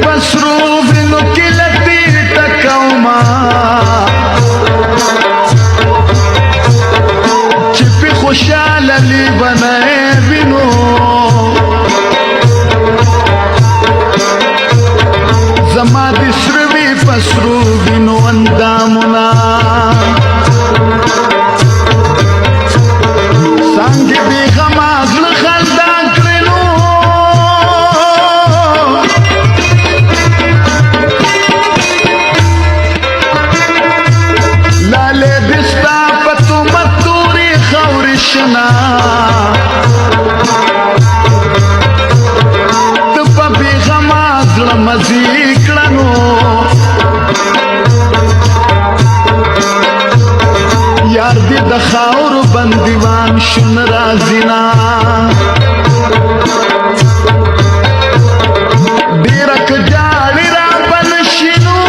پسرو وینو کې لتی ټکوما چې په خوشاله لیبنه وینو زما د سروي پسرو وینو اندامونه څنګه بې غمه زړه خندا کړلو لالې دې ستا په تهمت تورې خاورې شنه ته په بې غمه زړه مزې کړنو یار دې د خاورو بندیوان شون رازینا ډېره که جاړې را بنشینو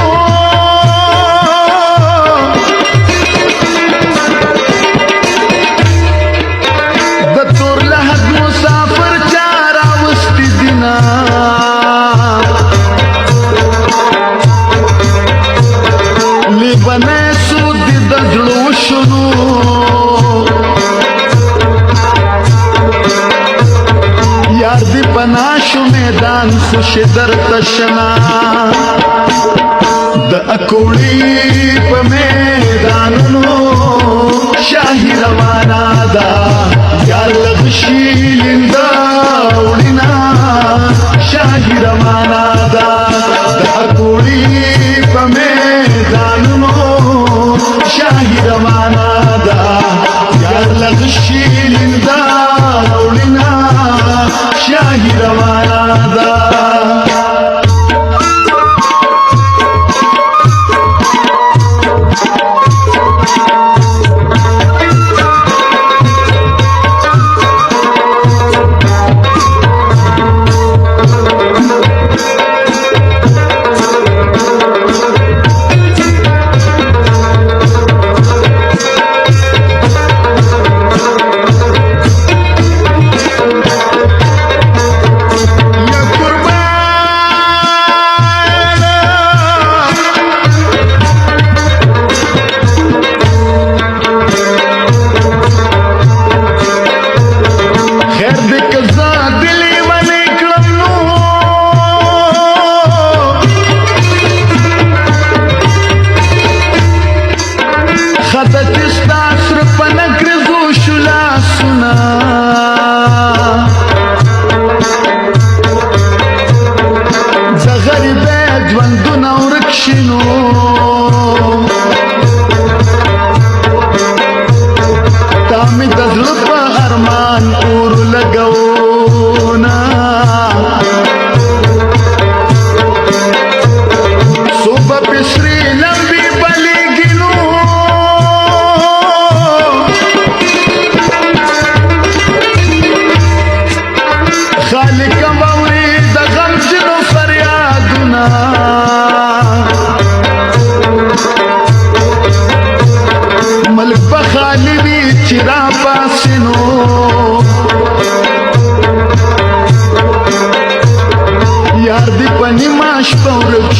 د تور لحد مسافر چا راوستي دینا لیبنه سود دې د زړه وشنو یار دی پناشو میدان خوش در تشنا د اکوړی په میدانونو شاهی روانه ده یار لغشی لندا وړینا شاهی روانه ده د اکوړی په میدانونو شاهی روانه ده یار لغشی لندا وړینا شاهی روانه ده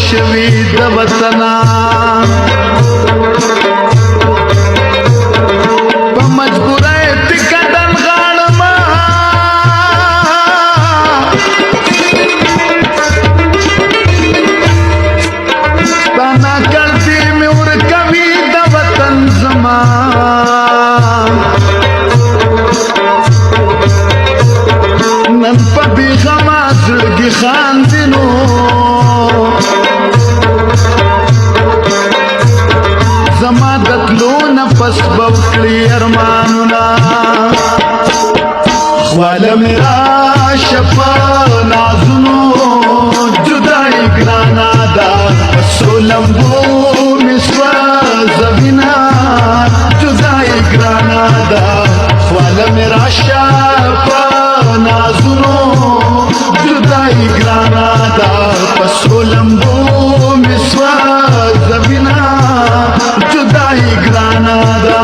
شوی د وطنا په مجبورای تکدن غاړما تانا کړتي مې ور کوي د وطن زما نن په بیغما زړګي خاندینو زما دتلو نفس بوکلی ارمانونا خواله میرا شفا نازونو جدائی گرانا دا سولمبو مسوا زبینا جدائی گرانا دا خواله میرا شفا نازونو جدائی گرانا دا سولمبو مسوا زبینا جدائی گرانا دا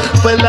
پخپل